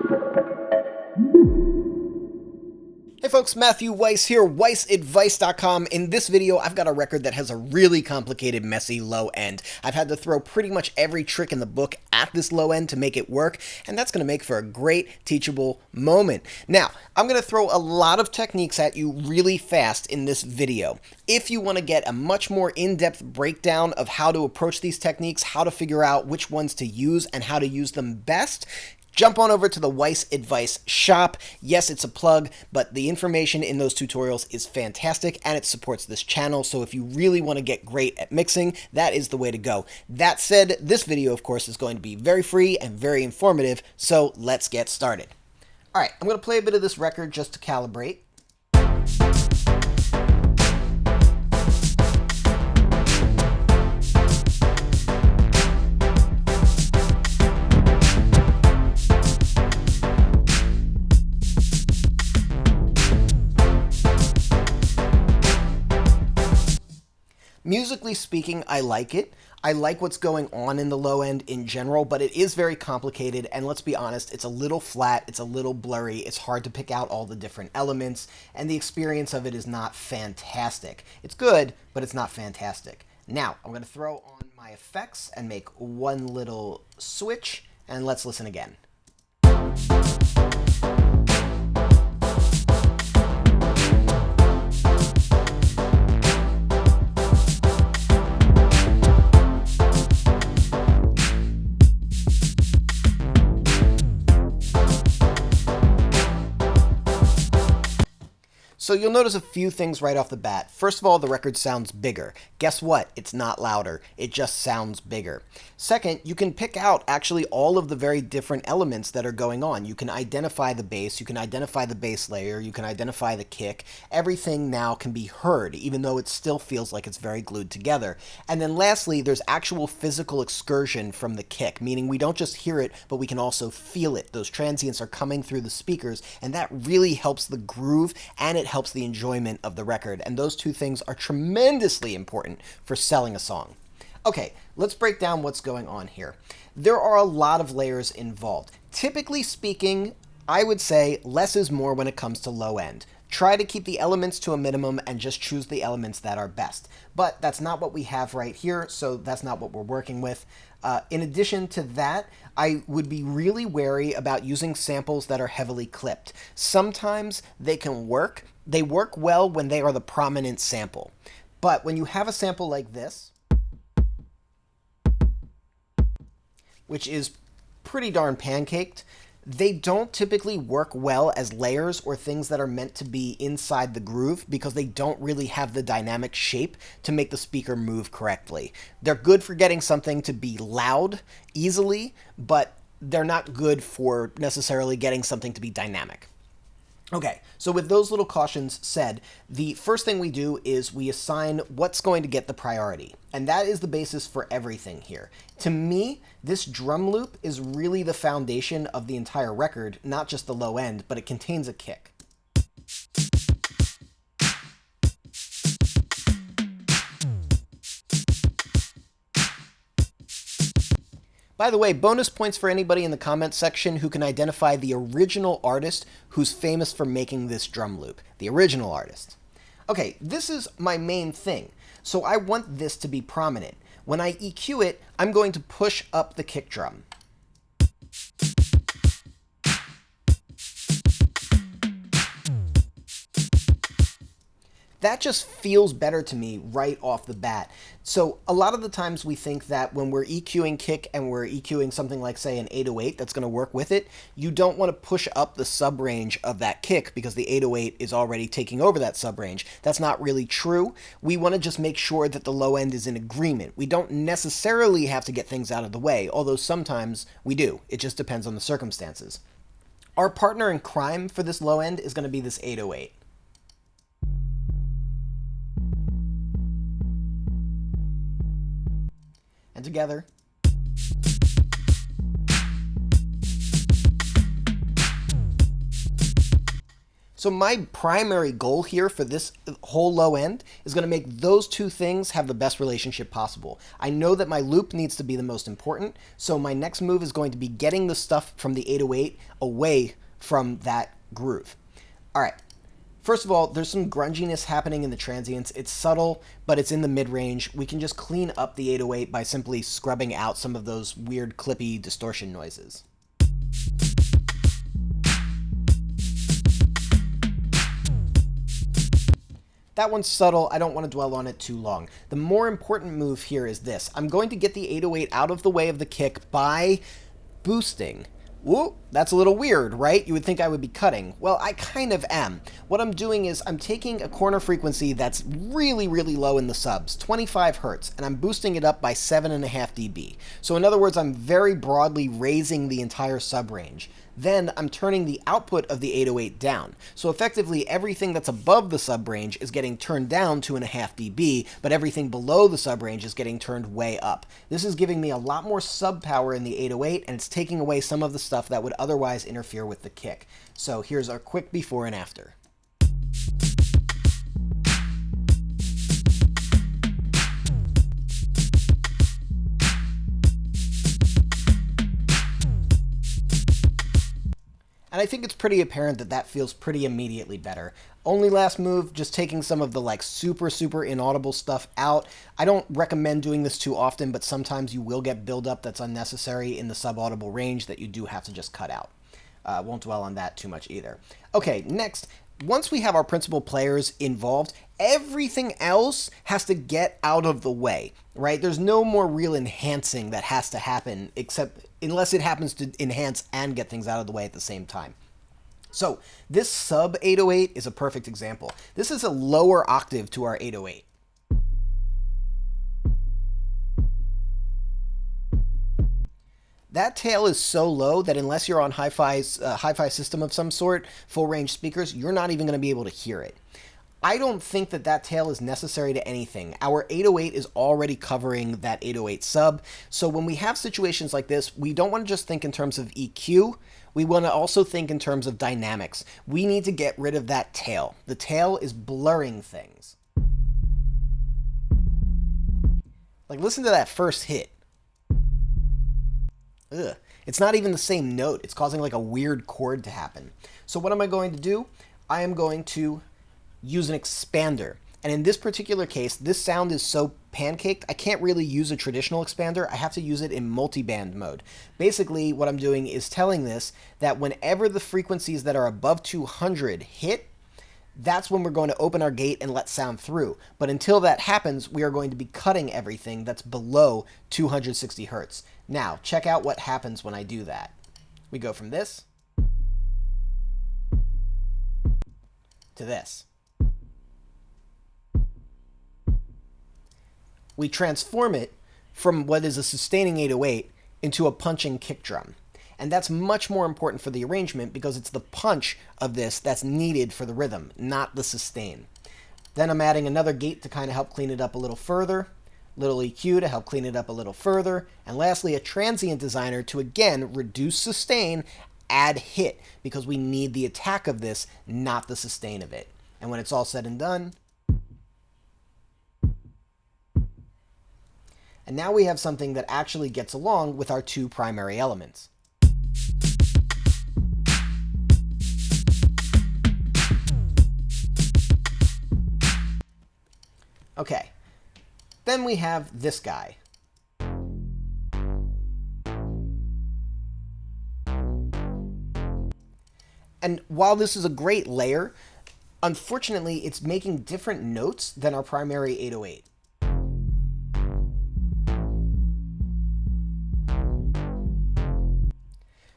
Hey folks, Matthew Weiss here, WeissAdvice.com. In this video, I've got a record that has a really complicated, messy low end. I've had to throw pretty much every trick in the book at this low end to make it work, and that's going to make for a great, teachable moment. Now, I'm going to throw a lot of techniques at you really fast in this video. If you want to get a much more in-depth breakdown of how to approach these techniques, how to figure out which ones to use and how to use them best, jump on over to the Weiss Advice shop. Yes, it's a plug, but the information in those tutorials is fantastic and it supports this channel. So if you really want to get great at mixing, that is the way to go. That said, this video, of course, is going to be very free and very informative. So let's get started. All right, I'm going to play a bit of this record just to calibrate. Musically speaking, I like it. I like what's going on in the low end in general, but it is very complicated, and let's be honest, it's a little flat, it's a little blurry, it's hard to pick out all the different elements, and the experience of it is not fantastic. It's good, but it's not fantastic. Now, I'm going to throw on my effects and make one little switch, and let's listen again. So you'll notice a few things right off the bat. First of all, the record sounds bigger. Guess what? It's not louder. It just sounds bigger. Second, you can pick out actually all of the very different elements that are going on. You can identify the bass, you can identify the bass layer, you can identify the kick. Everything now can be heard, even though it still feels like it's very glued together. And then lastly, there's actual physical excursion from the kick, meaning we don't just hear it, but we can also feel it. Those transients are coming through the speakers, and that really helps the groove, and it helps the enjoyment of the record, and those two things are tremendously important for selling a song. Okay, let's break down what's going on here. There are a lot of layers involved. Typically speaking, I would say less is more when it comes to low end. Try to keep the elements to a minimum and just choose the elements that are best. But that's not what we have right here, so that's not what we're working with. In addition to that, I would be really wary about using samples that are heavily clipped. Sometimes they can work. They work well when they are the prominent sample. But when you have a sample like this, which is pretty darn pancaked, they don't typically work well as layers or things that are meant to be inside the groove because they don't really have the dynamic shape to make the speaker move correctly. They're good for getting something to be loud easily, but they're not good for necessarily getting something to be dynamic. Okay, so with those little cautions said, the first thing we do is we assign what's going to get the priority. And that is the basis for everything here. To me, this drum loop is really the foundation of the entire record, not just the low end, but it contains a kick. By the way, bonus points for anybody in the comments section who can identify the original artist who's famous for making this drum loop. The original artist. Okay, this is my main thing. So I want this to be prominent. When I EQ it, I'm going to push up the kick drum. That just feels better to me right off the bat. So a lot of the times we think that when we're EQing kick and we're EQing something like, say, an 808 that's going to work with it, you don't want to push up the sub-range of that kick because the 808 is already taking over that sub-range. That's not really true. We want to just make sure that the low end is in agreement. We don't necessarily have to get things out of the way, although sometimes we do. It just depends on the circumstances. Our partner in crime for this low end is going to be this 808. And together. So my primary goal here for this whole low end is going to make those two things have the best relationship possible. I know that my loop needs to be the most important, so my next move is going to be getting the stuff from the 808 away from that groove. All right. First of all, there's some grunginess happening in the transients. It's subtle, but it's in the mid-range. We can just clean up the 808 by simply scrubbing out some of those weird clippy distortion noises. That one's subtle. I don't want to dwell on it too long. The more important move here is this. I'm going to get the 808 out of the way of the kick by boosting. Whoa, that's a little weird, right? You would think I would be cutting. Well, I kind of am. What I'm doing is I'm taking a corner frequency that's really, really low in the subs, 25 hertz, and I'm boosting it up by 7.5 dB. So in other words, I'm very broadly raising the entire sub range. Then I'm turning the output of the 808 down. So effectively, everything that's above the sub range is getting turned down 2.5 dB, but everything below the sub range is getting turned way up. This is giving me a lot more sub power in the 808, and it's taking away some of the stuff that would otherwise interfere with the kick. So here's our quick before and after. And I think it's pretty apparent that that feels pretty immediately better. Only last move, just taking some of the like super inaudible stuff out. I don't recommend doing this too often, but sometimes you will get buildup that's unnecessary in the subaudible range that you do have to just cut out. Won't dwell on that too much either. Okay, next, once we have our principal players involved, everything else has to get out of the way, right? There's no more real enhancing that has to happen, except unless it happens to enhance and get things out of the way at the same time. So this sub 808 is a perfect example. This is a lower octave to our 808. That tail is so low that unless you're on hi-fi system of some sort, full range speakers, you're not even going to be able to hear it. I don't think that that tail is necessary to anything. Our 808 is already covering that 808 sub. So when we have situations like this, we don't want to just think in terms of EQ. We want to also think in terms of dynamics. We need to get rid of that tail. The tail is blurring things. Like, listen to that first hit. Ugh. It's not even the same note. It's causing like a weird chord to happen. So what am I going to do? I am going to use an expander. And in this particular case, this sound is so pancaked, I can't really use a traditional expander. I have to use it in multiband mode. Basically, what I'm doing is telling this that whenever the frequencies that are above 200 hit, that's when we're going to open our gate and let sound through. But until that happens, we are going to be cutting everything that's below 260 hertz. Now, check out what happens when I do that. We go from this to this. We transform it from what is a sustaining 808 into a punching kick drum. And that's much more important for the arrangement because it's the punch of this that's needed for the rhythm, not the sustain. Then I'm adding another gate to kind of help clean it up a little further, little EQ to help clean it up a little further, and lastly a transient designer to again reduce sustain, add hit, because we need the attack of this, not the sustain of it. And when it's all said and done, and now we have something that actually gets along with our two primary elements. Okay, then we have this guy. And while this is a great layer, unfortunately it's making different notes than our primary 808.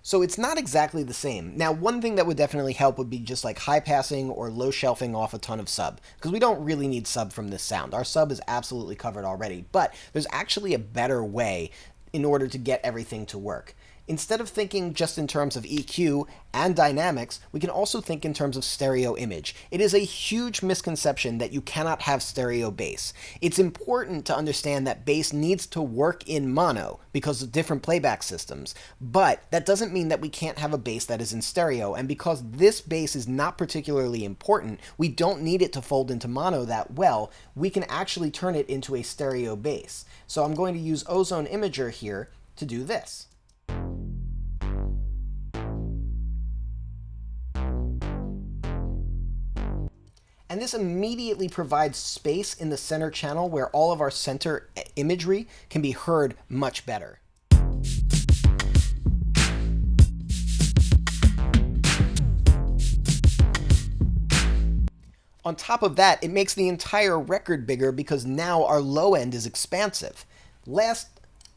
So it's not exactly the same. Now, one thing that would definitely help would be just like high passing or low shelving off a ton of sub, because we don't really need sub from this sound. Our sub is absolutely covered already, but there's actually a better way in order to get everything to work. Instead of thinking just in terms of EQ and dynamics, we can also think in terms of stereo image. It is a huge misconception that you cannot have stereo bass. It's important to understand that bass needs to work in mono because of different playback systems, but that doesn't mean that we can't have a bass that is in stereo, and because this bass is not particularly important, we don't need it to fold into mono that well, we can actually turn it into a stereo bass. So I'm going to use Ozone Imager here to do this. And this immediately provides space in the center channel where all of our center imagery can be heard much better. On top of that, it makes the entire record bigger because now our low end is expansive. Last,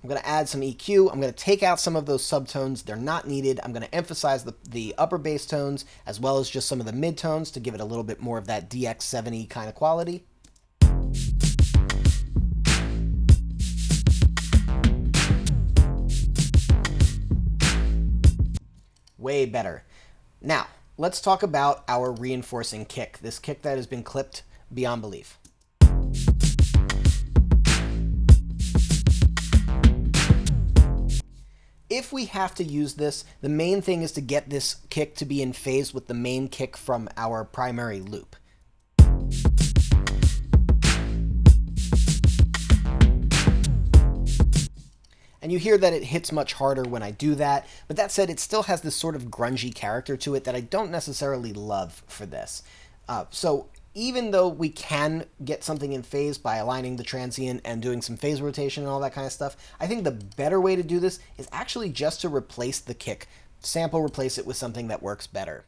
I'm going to add some EQ. I'm going to take out some of those subtones. They're not needed. I'm going to emphasize the upper bass tones as well as just some of the mid-tones to give it a little bit more of that DX7y kind of quality. Way better. Now, let's talk about our reinforcing kick, this kick that has been clipped beyond belief. If we have to use this, the main thing is to get this kick to be in phase with the main kick from our primary loop. And you hear that it hits much harder when I do that, but that said, it still has this sort of grungy character to it that I don't necessarily love for this. So even though we can get something in phase by aligning the transient and doing some phase rotation and all that kind of stuff, I think the better way to do this is actually just to replace the kick. Sample replace it with something that works better.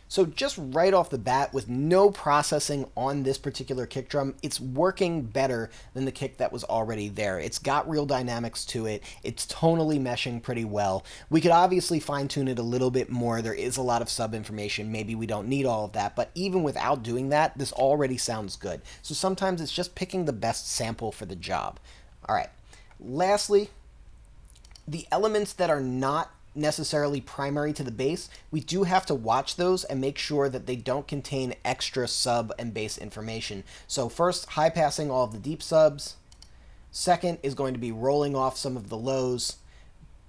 So just right off the bat, with no processing on this particular kick drum, it's working better than the kick that was already there. It's got real dynamics to it. It's tonally meshing pretty well. We could obviously fine-tune it a little bit more. There is a lot of sub-information. Maybe we don't need all of that, but even without doing that, this already sounds good. So sometimes it's just picking the best sample for the job. All right. Lastly, the elements that are not necessarily primary to the bass, we do have to watch those and make sure that they don't contain extra sub and bass information. So first, high passing all of the deep subs. Second is going to be rolling off some of the lows,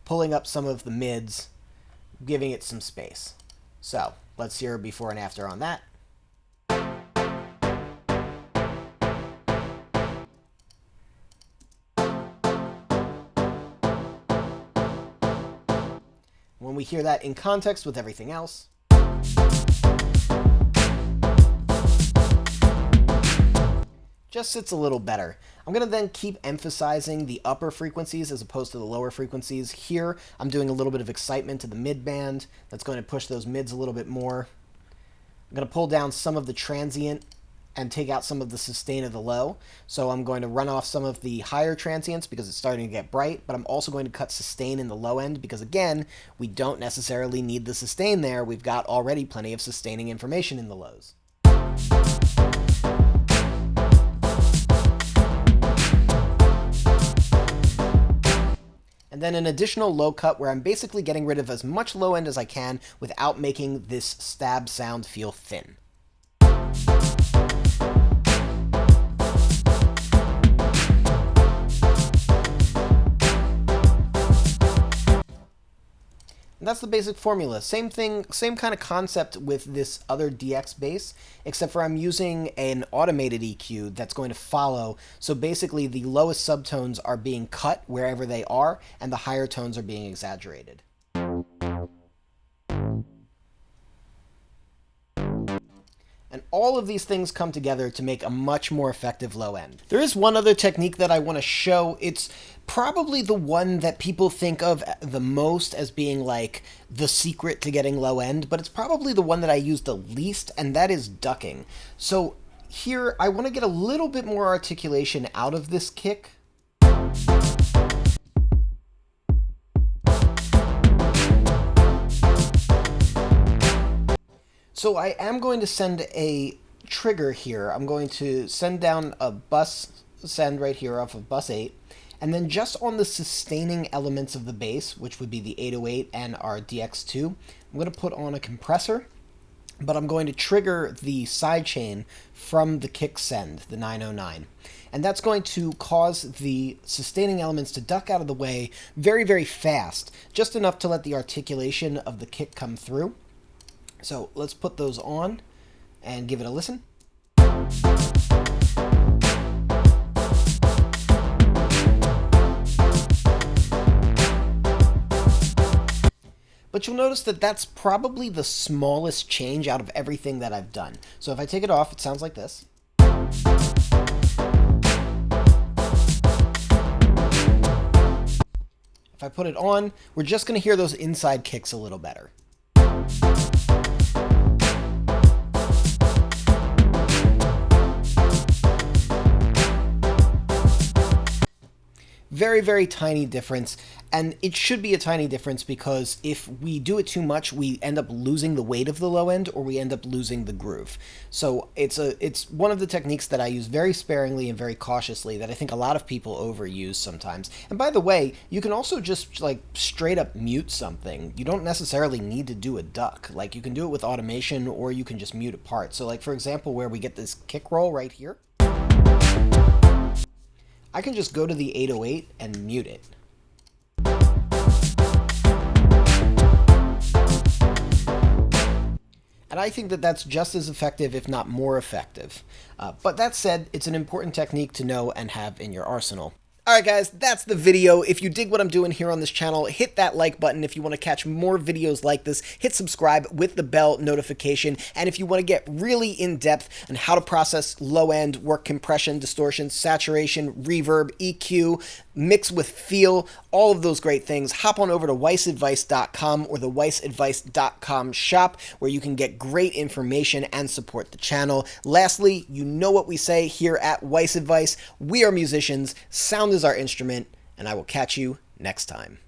pulling up some of the mids, giving it some space. So let's hear before and after on that. When we hear that in context with everything else, just sits a little better. I'm going to then keep emphasizing the upper frequencies as opposed to the lower frequencies. Here, I'm doing a little bit of excitement to the mid band. That's going to push those mids a little bit more. I'm going to pull down some of the transient and take out some of the sustain of the low. So I'm going to run off some of the higher transients because it's starting to get bright, but I'm also going to cut sustain in the low end because, again, we don't necessarily need the sustain there. We've got already plenty of sustaining information in the lows. And then an additional low cut where I'm basically getting rid of as much low end as I can without making this stab sound feel thin. And that's the basic formula. Same thing, same kind of concept with this other DX bass, except for I'm using an automated EQ that's going to follow. So basically the lowest subtones are being cut wherever they are, and the higher tones are being exaggerated. And all of these things come together to make a much more effective low end. There is one other technique that I want to show. It's probably the one that people think of the most as being like the secret to getting low end, but it's probably the one that I use the least, and that is ducking. So here, I want to get a little bit more articulation out of this kick. So I am going to send a trigger here. I'm going to send down a bus send right here off of bus 8. And then just on the sustaining elements of the bass, which would be the 808 and our DX2, I'm going to put on a compressor, but I'm going to trigger the sidechain from the kick send, the 909. And that's going to cause the sustaining elements to duck out of the way very, very fast, just enough to let the articulation of the kick come through. So let's put those on and give it a listen. But you'll notice that that's probably the smallest change out of everything that I've done. So if I take it off, it sounds like this. If I put it on, we're just going to hear those inside kicks a little better. Very, very tiny difference, and it should be a tiny difference because if we do it too much, we end up losing the weight of the low end or we end up losing the groove. So it's one of the techniques that I use very sparingly and very cautiously that I think a lot of people overuse sometimes. And by the way, you can also just like straight up mute something. You don't necessarily need to do a duck. Like you can do it with automation or you can just mute a part. So like for example, where we get this kick roll right here, I can just go to the 808 and mute it. And I think that that's just as effective, if not more effective. But that said, it's an important technique to know and have in your arsenal. Alright guys, that's the video. If you dig what I'm doing here on this channel, hit that like button. If you want to catch more videos like this, hit subscribe with the bell notification. And if you want to get really in-depth on how to process low-end, work compression, distortion, saturation, reverb, EQ, mix with feel, all of those great things, hop on over to weissadvice.com or the weissadvice.com shop where you can get great information and support the channel. Lastly, you know what we say here at Weiss Advice. We are musicians. Sound is our instrument, and I will catch you next time.